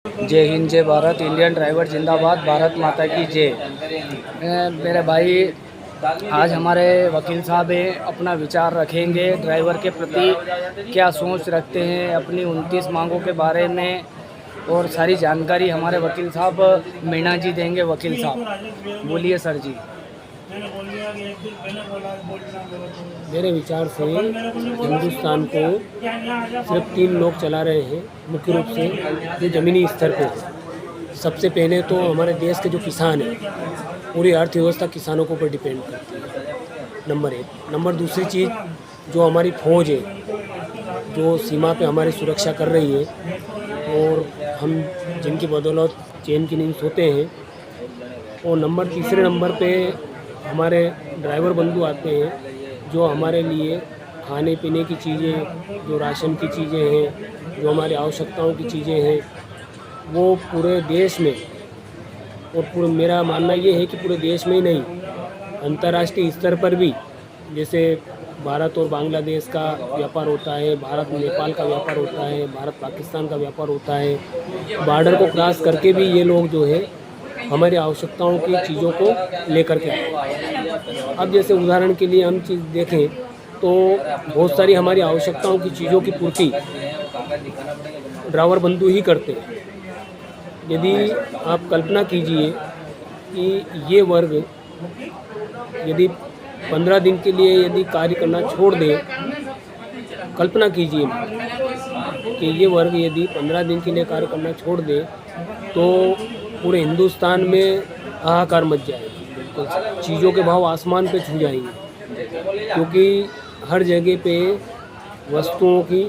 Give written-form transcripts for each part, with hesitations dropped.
जय हिंद, जय Bharat. Indian driver जिंदाबाद, भारत माता की जय। मेरे भाई, आज हमारे वकील साहब अपना विचार रखेंगे ड्राइवर के प्रति, क्या सोच रखते हैं अपनी 29 मांगों के बारे में, और सारी जानकारी हमारे वकील साहब मीणा जी देंगे। वकील साहब बोलिए सर जी। मेरे विचार से हिंदुस्तान को सिर्फ 3 लोग चला रहे हैं, मुख्य रूप से जो ज़मीनी स्तर पे है। सबसे पहले तो हमारे देश के जो किसान हैं, पूरी अर्थव्यवस्था किसानों के ऊपर डिपेंड करती है, नंबर 1। नंबर दूसरी चीज़, जो हमारी फ़ौज है, जो सीमा पे हमारी सुरक्षा कर रही है, और हम जिनकी बदौलत चैन की नींद सोते हैं। और तीसरे नंबर पे हमारे ड्राइवर बंधु आते हैं, जो हमारे लिए खाने पीने की चीज़ें, जो राशन की चीज़ें हैं, जो हमारी आवश्यकताओं की चीज़ें हैं, वो पूरे देश में, और पूरे मेरा मानना ये है कि पूरे देश में ही नहीं, अंतर्राष्ट्रीय स्तर पर भी, जैसे भारत और बांग्लादेश का व्यापार होता है, भारत नेपाल का व्यापार होता है, भारत पाकिस्तान का व्यापार होता है, बॉर्डर को क्रॉस करके भी ये लोग जो है हमारी आवश्यकताओं की चीज़ों को लेकर के आए। अब जैसे उदाहरण के लिए हम चीज़ देखें तो बहुत सारी हमारी आवश्यकताओं की चीज़ों की पूर्ति ड्राइवर बंधु ही करते हैं। यदि आप कल्पना कीजिए कि ये वर्ग यदि 15 दिन के लिए यदि कार्य करना छोड़ दे, कल्पना कीजिए कि ये वर्ग यदि 15 दिन के लिए कार्य करना छोड़ दे, तो पूरे हिंदुस्तान में हाहाकार मच जाएगा। तो चीज़ों के भाव आसमान पे छू जाएंगे, क्योंकि हर जगह पे वस्तुओं की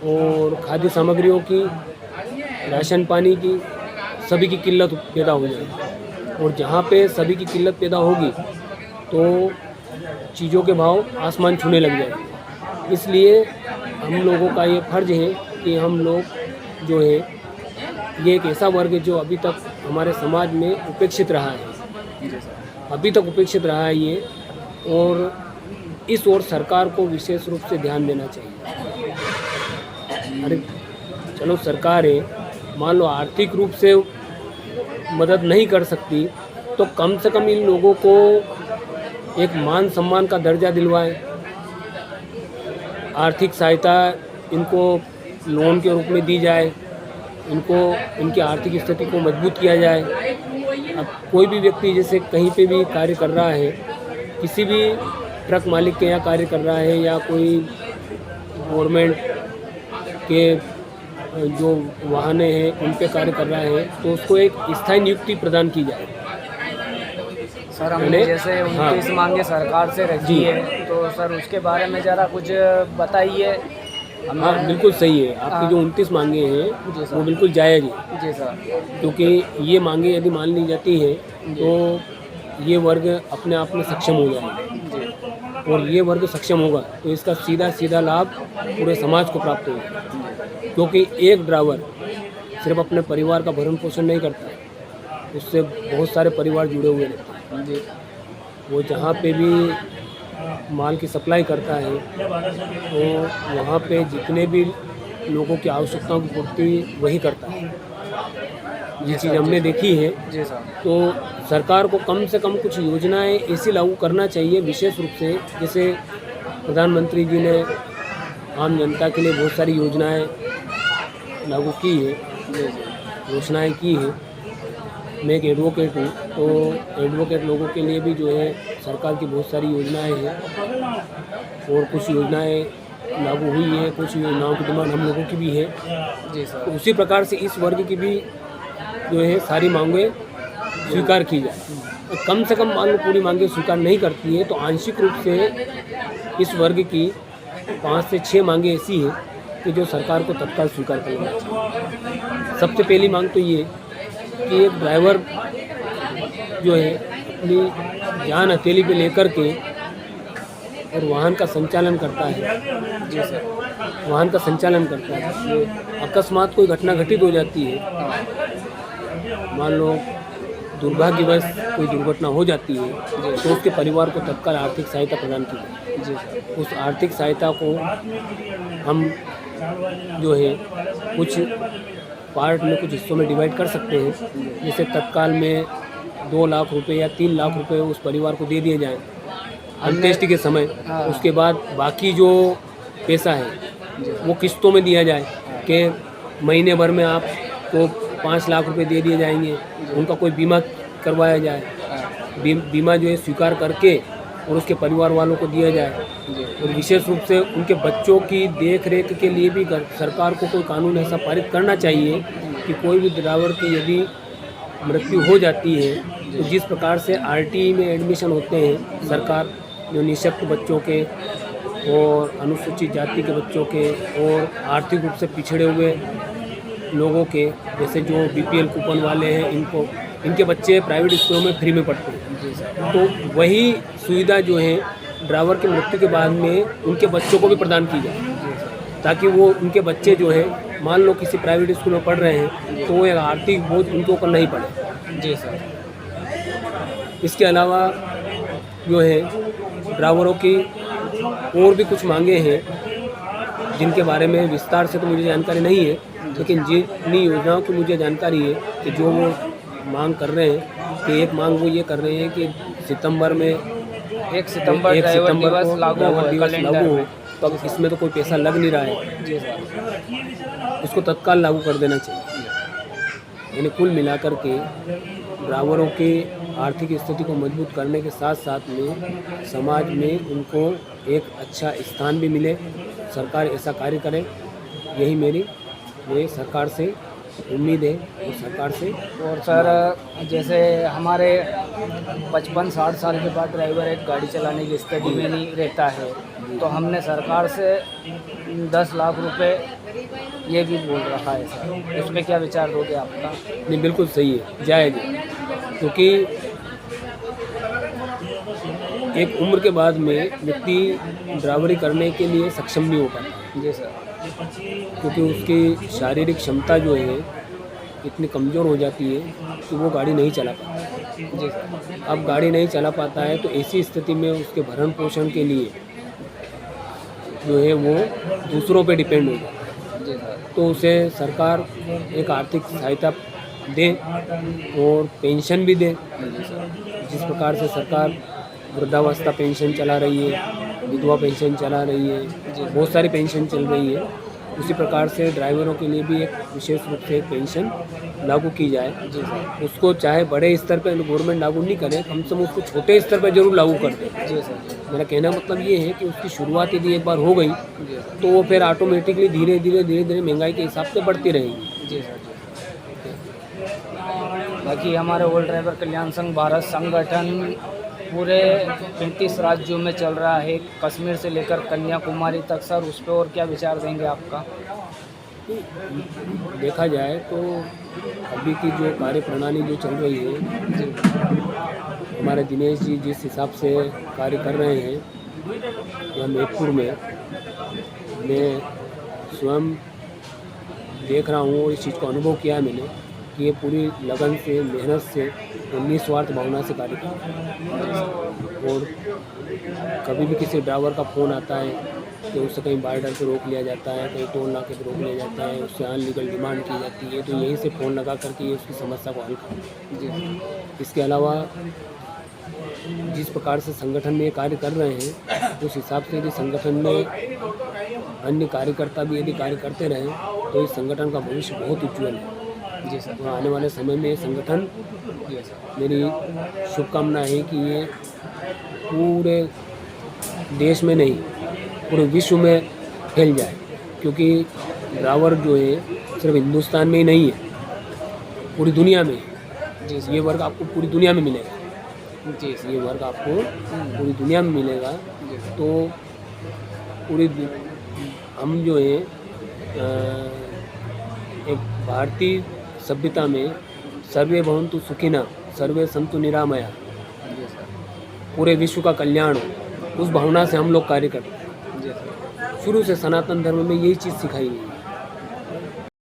और खाद्य सामग्रियों की, राशन पानी की, सभी की किल्लत पैदा हो जाएगी। और जहाँ पे सभी की किल्लत पैदा होगी तो चीज़ों के भाव आसमान छूने लग जाएंगे। इसलिए हम लोगों का ये फ़र्ज़ है कि हम लोग जो है, ये एक ऐसा वर्ग है जो अभी तक हमारे समाज में उपेक्षित रहा है, अभी तक उपेक्षित रहा है ये, और इस ओर सरकार को विशेष रूप से ध्यान देना चाहिए। अरे चलो सरकार है, मान लो आर्थिक रूप से मदद नहीं कर सकती, तो कम से कम इन लोगों को एक मान सम्मान का दर्जा दिलवाएं, आर्थिक सहायता इनको लोन के रूप में दी जाए, इनको इनकी आर्थिक स्थिति को मजबूत किया जाए। अब कोई भी व्यक्ति जैसे कहीं पे भी कार्य कर रहा है, किसी भी ट्रक मालिक के यहाँ कार्य कर रहा है, या कोई गवर्नमेंट के जो वाहने हैं उन पे कार्य कर रहा है, तो उसको एक स्थायी नियुक्ति प्रदान की जाए। सर, हमने जैसे 29 मांगे सरकार से रखी है, तो सर उसके बारे में ज़रा कुछ बताइए। हाँ, बिल्कुल सही है। आपकी जो 29 मांगे हैं वो बिल्कुल जायज़ है। जी सर। क्योंकि ये मांगे यदि मान ली जाती हैं तो ये वर्ग अपने आप में सक्षम हो जाएगा, और ये वर्ग सक्षम होगा तो इसका सीधा सीधा लाभ पूरे समाज को प्राप्त होगा। क्योंकि एक ड्राइवर सिर्फ अपने परिवार का भरण पोषण नहीं करता, उससे बहुत सारे परिवार जुड़े हुए रहते हैं। वो जहाँ पे भी माल की सप्लाई करता है, तो वहाँ पे जितने भी लोगों की आवश्यकताओं की पूर्ति वही करता है। ये चीज़ हमने देखी है। जी सर। तो सरकार को कम से कम कुछ योजनाएं ऐसी लागू करना चाहिए, विशेष रूप से जैसे प्रधानमंत्री जी ने आम जनता के लिए बहुत सारी योजनाएं लागू की है, घोषणाएँ की है। मैं एक एडवोकेट हूँ, तो एडवोकेट लोगों के लिए भी जो है सरकार की बहुत सारी योजनाएं हैं, और कुछ योजनाएं लागू हुई है, कुछ योजनाओं की डिमांड हम लोगों की भी है। जी सर। तो उसी प्रकार से इस वर्ग की भी जो है सारी मांगें स्वीकार की जाए। तो कम से कम मान लो पूरी मांगें स्वीकार नहीं करती है, तो आंशिक रूप से इस वर्ग की 5 से 6 मांगें ऐसी हैं कि जो सरकार को तत्काल स्वीकार करना चाहिए। सबसे पहली मांग तो ये कि एक ड्राइवर जो है अपनी जान हथेली पे लेकर के और वाहन का संचालन करता है। जी सर। वाहन का संचालन करता है, अकस्मात कोई घटना घटित हो जाती है, मान लो दुर्भाग्यवश कोई दुर्घटना हो जाती है, तो उसके परिवार को तत्काल आर्थिक सहायता प्रदान की जाए। जी सर। उस आर्थिक सहायता को हम जो है कुछ पार्ट में कुछ हिस्सों में डिवाइड कर सकते हैं। जैसे तत्काल में 2 लाख रुपए या 3 लाख रुपए उस परिवार को दे दिए जाएँ अंत्येष्टि के समय। हाँ। उसके बाद बाकी जो पैसा है वो किस्तों में दिया जाए कि महीने भर में आपको 5 लाख रुपए दे दिए जाएंगे। उनका कोई बीमा करवाया जाए, बीमा जो है स्वीकार करके और उसके परिवार वालों को दिया जाए। और विशेष रूप से उनके बच्चों की देख रेख के लिए भी सरकार को कोई कानून ऐसा पारित करना चाहिए कि कोई भी ड्राइवर की यदि मृत्यु हो जाती है तो जिस प्रकार से आरटीई में एडमिशन होते हैं, सरकार जो निःशक्त बच्चों के और अनुसूचित जाति के बच्चों के और आर्थिक रूप से पिछड़े हुए लोगों के, जैसे जो बीपीएल कूपन वाले हैं, इनके बच्चे प्राइवेट स्कूलों में फ्री में पढ़ते हैं, तो वही सुविधा जो है ड्राइवर की मृत्यु के बाद में उनके बच्चों को भी प्रदान की जाए, ताकि वो उनके बच्चे जो है मान लो किसी प्राइवेट स्कूल में पढ़ रहे हैं तो वो एक आर्थिक बोझ उनके ऊपर नहीं पड़े। जी सर। इसके अलावा जो है ड्राइवरों की और भी कुछ मांगे हैं जिनके बारे में विस्तार से तो मुझे जानकारी नहीं है, लेकिन जितनी योजनाओं की मुझे जानकारी है कि जो वो मांग कर रहे हैं कि एक मांग वो ये कर रहे हैं कि सितंबर में 1 सितंबर ड्राइवर दिवस लागू हो, तो अब इसमें तो कोई पैसा लग नहीं रहा है। जी सर। इसको तत्काल लागू कर देना चाहिए। यानी कुल मिलाकर के ड्राइवरों की आर्थिक स्थिति को मजबूत करने के साथ साथ में समाज में उनको एक अच्छा स्थान भी मिले, सरकार ऐसा कार्य करे, यही मेरी सरकार से उम्मीद है और सरकार से। और सर जैसे हमारे 55-60 साल के बाद ड्राइवर एक गाड़ी चलाने की स्थिति में नहीं रहता है, तो हमने सरकार से 10 लाख रुपए ये भी बोल रखा है सर, इस पर क्या विचार दोगे आपका? नहीं, बिल्कुल सही है, जायज़ है, क्योंकि एक उम्र के बाद में व्यक्ति ड्राइवरी करने के लिए सक्षम नहीं हो पाता। जी सर। क्योंकि उसकी शारीरिक क्षमता जो है इतनी कमज़ोर हो जाती है कि वो गाड़ी नहीं चला पाता। जी सर। अब गाड़ी नहीं चला पाता है तो ऐसी स्थिति में उसके भरण पोषण के लिए जो है वो दूसरों पे डिपेंड हो जाता है। जी सर। तो उसे सरकार एक आर्थिक सहायता दे और पेंशन भी दे। जिस प्रकार से सरकार वृद्धावस्था पेंशन चला रही है, विधवा पेंशन चला रही है, बहुत सारी पेंशन चल रही है, उसी प्रकार से ड्राइवरों के लिए भी एक विशेष रूप से एक पेंशन लागू की जाए। जी सर। उसको चाहे बड़े स्तर पर गवर्नमेंट लागू नहीं करे, कम से कम उसको छोटे स्तर पर जरूर लागू कर दे। जी सर। मेरा कहना मतलब ये है कि उसकी शुरुआत यदि एक बार हो गई तो वो फिर ऑटोमेटिकली धीरे धीरे महंगाई के हिसाब से बढ़ती रहेगी। जी सर। बाकी हमारे ऑल ड्राइवर कल्याण संघ भारत संगठन पूरे 35 राज्यों में चल रहा है, कश्मीर से लेकर कन्याकुमारी तक। सर उस पर और क्या विचार देंगे आपका? देखा जाए तो अभी की जो कार्य प्रणाली जो चल रही है, हमारे दिनेश जी जिस हिसाब से कार्य कर रहे हैं यहाँ मेदपुर में, मैं स्वयं देख रहा हूँ और इस चीज़ को अनुभव किया है मैंने कि ये पूरी लगन से, मेहनत से और निस्वार्थ भावना से कार्य करते हैं। और कभी भी किसी ड्राइवर का फ़ोन आता है तो उससे कहीं बॉर्डर पे रोक लिया जाता है, कहीं टोल नाके पे रोक लिया जाता है, उससे अनलीगल डिमांड की जाती है, तो यहीं से फ़ोन लगा करके ये उसकी समस्या को हल करते हैं। इसके अलावा जिस प्रकार से संगठन में ये कार्य कर रहे हैं, उस हिसाब से यदि संगठन में अन्य कार्यकर्ता भी यदि कार्य करते रहें तो इस संगठन का भविष्य बहुत उज्ज्वल है। जी सर। और आने वाले समय में ये संगठन, मेरी शुभकामना है कि ये पूरे देश में नहीं पूरे विश्व में फैल जाए, क्योंकि ड्राइवर जो है सिर्फ हिंदुस्तान में ही नहीं है, पूरी दुनिया में। जी सर। ये वर्ग आपको पूरी दुनिया में मिलेगा। जी सर। ये वर्ग आपको पूरी दुनिया में मिलेगा। तो पूरी हम जो है एक भारतीय सभ्यता में सर्वे भवन्तु सुखिनः सर्वे सन्तु निरामया, पूरे विश्व का कल्याण हो, उस भावना से हम लोग कार्य करते हैं। शुरू से सनातन धर्म में यही चीज़ सिखाई गई है।